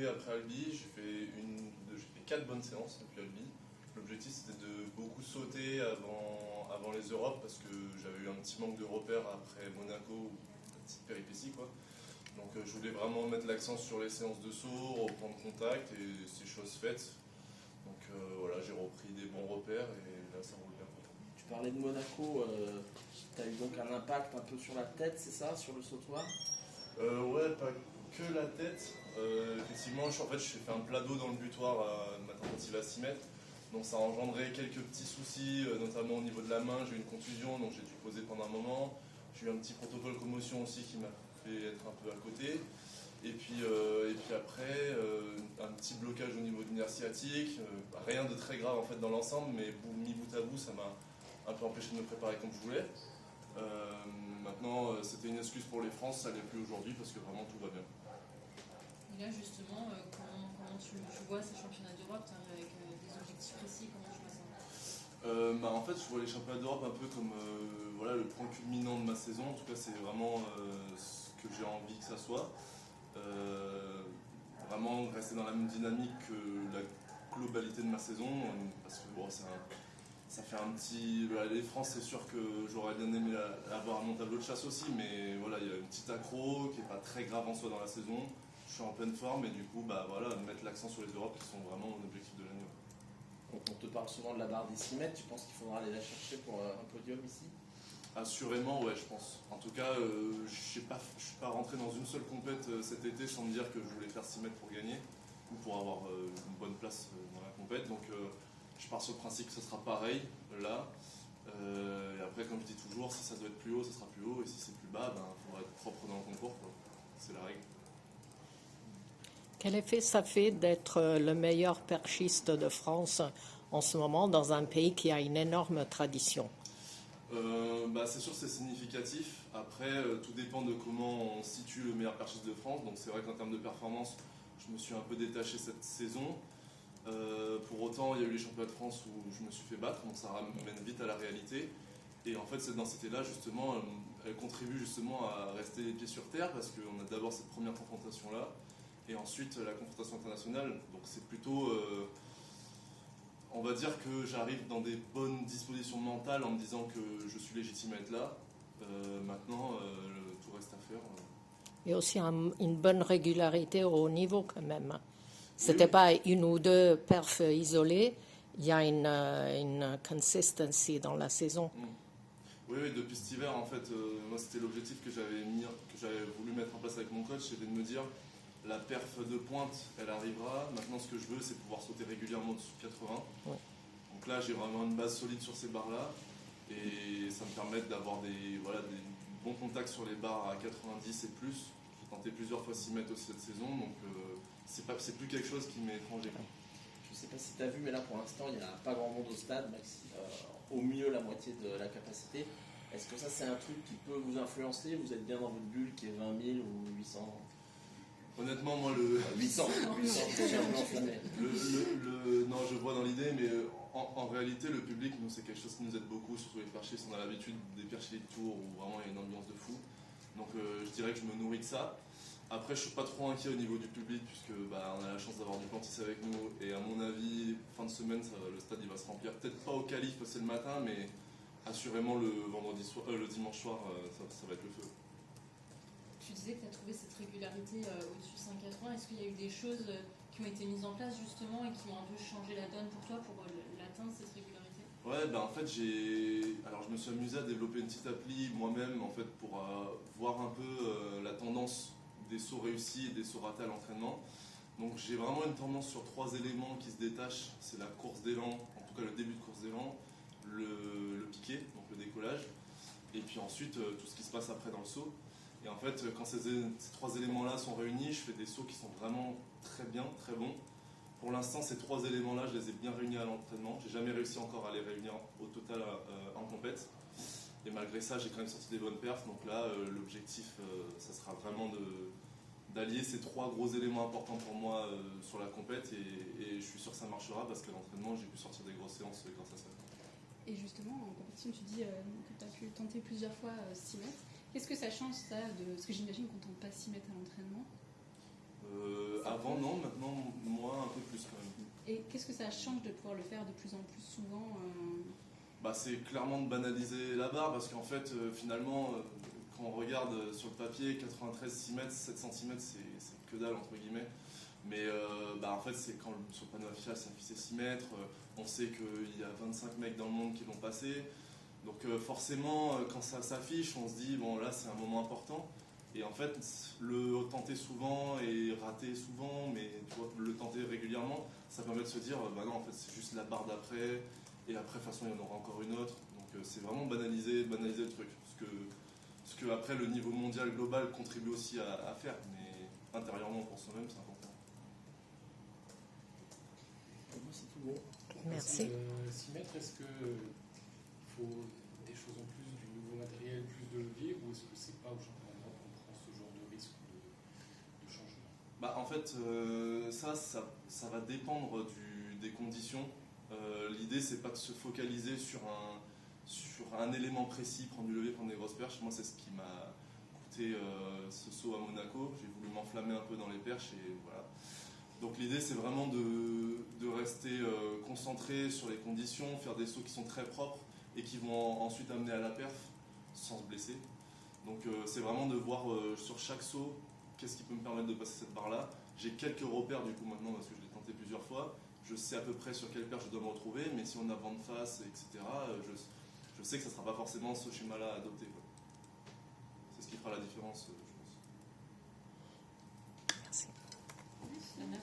coupé après Albi, j'ai fait 4 bonnes séances depuis Albi. L'objectif c'était de beaucoup sauter avant les Europes parce que j'avais eu un petit manque de repères après Monaco, une petite péripétie quoi. Donc je voulais vraiment mettre l'accent sur les séances de saut, reprendre contact et c'est chose faite. Donc voilà, j'ai repris des bons repères et là ça roule bien. Tu parlais de Monaco, tu as eu donc un impact un peu sur la tête, c'est ça, sur le sautoir? Ouais, pas que la tête. Effectivement, j'ai fait un plat d'eau dans le butoir à ma tentative à 6 mètres. Donc ça a engendré quelques petits soucis, notamment au niveau de la main. J'ai eu une contusion, donc j'ai dû poser pendant un moment. J'ai eu un petit protocole commotion aussi qui m'a fait être un peu à côté. Et puis après, un petit blocage au niveau du nerf sciatique. Rien de très grave en fait dans l'ensemble, mais mis bout à bout, ça m'a un peu empêché de me préparer comme je voulais. Maintenant, c'était une excuse pour les France, ça l'est plus aujourd'hui parce que vraiment tout va bien. Et là, justement, comment tu vois ces championnats d'Europe? Tu arrives avec des objectifs précis, comment tu vois ça? En fait, je vois les championnats d'Europe un peu comme voilà, le point culminant de ma saison. En tout cas, c'est vraiment ce que j'ai envie que ça soit. Vraiment rester dans la même dynamique que la globalité de ma saison. Parce que bon, ça fait un petit. Les France, c'est sûr que j'aurais bien aimé avoir mon tableau de chasse aussi, mais voilà, il y a une petite accro qui n'est pas très grave en soi dans la saison. Je suis en pleine forme et du coup, voilà, mettre l'accent sur les Europes qui sont vraiment mon objectif de l'année. On te parle souvent de la barre des 6 mètres, tu penses qu'il faudra aller la chercher pour un podium ici? Assurément, ouais, je pense. En tout cas, je ne suis pas rentré dans une seule compète cet été sans me dire que je voulais faire 6 mètres pour gagner ou pour avoir une bonne place dans la compète. Donc, je pars sur le principe que ce sera pareil là. Et après, comme je dis toujours, si ça doit être plus haut, ça sera plus haut. Et si c'est plus bas, il faudra être propre dans le concours, quoi. C'est la règle. Quel effet ça fait d'être le meilleur perchiste de France en ce moment dans un pays qui a une énorme tradition? C'est sûr que c'est significatif. Après, tout dépend de comment on situe le meilleur perchiste de France. Donc c'est vrai qu'en termes de performance, je me suis un peu détaché cette saison. Pour autant, il y a eu les championnats de France où je me suis fait battre, donc ça ramène vite à la réalité. Et en fait, cette densité-là, justement, elle contribue justement à rester les pieds sur terre parce qu'on a d'abord cette première confrontation-là et ensuite la confrontation internationale. Donc c'est plutôt... on va dire que j'arrive dans des bonnes dispositions mentales en me disant que je suis légitime à être là. Maintenant, tout reste à faire. Et aussi une bonne régularité au haut niveau quand même. C'était pas une ou deux perfs isolés, il y a une consistency dans la saison. Oui, depuis cet hiver, en fait, moi c'était l'objectif que j'avais voulu mettre en place avec mon coach, c'était de me dire la perf de pointe, elle arrivera. Maintenant, ce que je veux, c'est pouvoir sauter régulièrement dessous de 80. Ouais. Donc là, j'ai vraiment une base solide sur ces barres-là. Et ça me permet d'avoir des bons contacts sur les barres à 90 et plus. J'ai tenté plusieurs fois 6 mètres aussi cette saison. Donc c'est plus quelque chose qui m'est étranger. Je ne sais pas si tu as vu, mais là pour l'instant, il n'y a pas grand monde au stade. Au mieux, la moitié de la capacité. Est-ce que ça, c'est un truc qui peut vous influencer? Vous êtes bien dans votre bulle qui est 20 000 ou 800? Honnêtement, moi, le 800, j'ai un peu enflammé. Non, je vois dans l'idée, mais en réalité, le public, nous, c'est quelque chose qui nous aide beaucoup, surtout les perchistes. On a l'habitude des perchis de tour où vraiment il y a une ambiance de fou. Donc, je dirais que je me nourris de ça. Après, je suis pas trop inquiet au niveau du public, puisque on a la chance d'avoir du Plantis avec nous. Et à mon avis, fin de semaine, le stade il va se remplir. Peut-être pas au qualif, c'est le matin, mais assurément le dimanche soir, ça va être le feu. Tu disais que tu as trouvé cette régularité au-dessus de 5,80. Est-ce qu'il y a eu des choses qui ont été mises en place justement et qui ont un peu changé la donne pour toi pour l'atteindre, cette régularité? Ouais, en fait, je me suis amusé à développer une petite appli moi-même en fait, pour voir un peu la tendance des sauts réussis et des sauts ratés à l'entraînement. Donc j'ai vraiment une tendance sur 3 éléments qui se détachent. C'est la course d'élan, en tout cas le début de course d'élan, le piqué, donc le décollage, et puis ensuite tout ce qui se passe après dans le saut. Et en fait, quand ces 3 éléments-là sont réunis, je fais des sauts qui sont vraiment très bien, très bons. Pour l'instant, ces 3 éléments-là, je les ai bien réunis à l'entraînement. J'ai jamais réussi encore à les réunir au total en compète. Et malgré ça, j'ai quand même sorti des bonnes perfs. Donc là, l'objectif, ça sera vraiment d'allier ces 3 gros éléments importants pour moi sur la compète. Et je suis sûr que ça marchera parce qu'à l'entraînement, j'ai pu sortir des grosses séances grâce à ça. Et justement, en compétition, tu dis que tu as pu tenter plusieurs fois 6 mètres. Qu'est-ce que ça change, ça, de ce que j'imagine qu'on ne tente pas 6 mètres à l'entraînement? Avant, non, maintenant, moi, un peu plus quand même. Et qu'est-ce que ça change de pouvoir le faire de plus en plus souvent Bah, c'est clairement de banaliser la barre parce qu'en fait, finalement, quand on regarde sur le papier, 93 6 mètres, 7 cm, c'est que dalle entre guillemets. Mais bah, en fait, c'est quand sur le panneau affichage c'est affiché 6 mètres, on sait qu'il y a 25 mecs dans le monde qui l'ont passé. Donc forcément, quand ça s'affiche, on se dit, bon là c'est un moment important. Et en fait, le tenter souvent et rater souvent, mais tu vois, le tenter régulièrement, ça permet de se dire, bah non, en fait c'est juste la barre d'après. Et après, de toute façon, il y en aura encore une autre. Donc c'est vraiment banaliser le truc. Ce que après, le niveau mondial global contribue aussi à faire. Mais intérieurement, pour soi-même, c'est important. Moi, c'est tout bon. Merci. 6 mètres, est-ce qu'il faut des choses en plus, du nouveau matériel, plus de levier, ou est-ce que c'est pas au championnat d'Europe qu'on prend ce genre de risque de changement? Bah, en fait, ça va dépendre des conditions. L'idée, c'est pas de se focaliser sur un élément précis, prendre du levier, prendre des grosses perches. Moi, c'est ce qui m'a coûté ce saut à Monaco. J'ai voulu m'enflammer un peu dans les perches et voilà. Donc l'idée, c'est vraiment de rester concentré sur les conditions, faire des sauts qui sont très propres et qui vont ensuite amener à la perf sans se blesser. Donc c'est vraiment de voir sur chaque saut qu'est-ce qui peut me permettre de passer cette barre-là. J'ai quelques repères du coup maintenant parce que je l'ai tenté plusieurs fois. Je sais à peu près sur quelle perche je dois me retrouver, mais si on a vent de face, etc., je sais que ça ne sera pas forcément ce schéma-là à adopter, quoi. C'est ce qui fera la différence.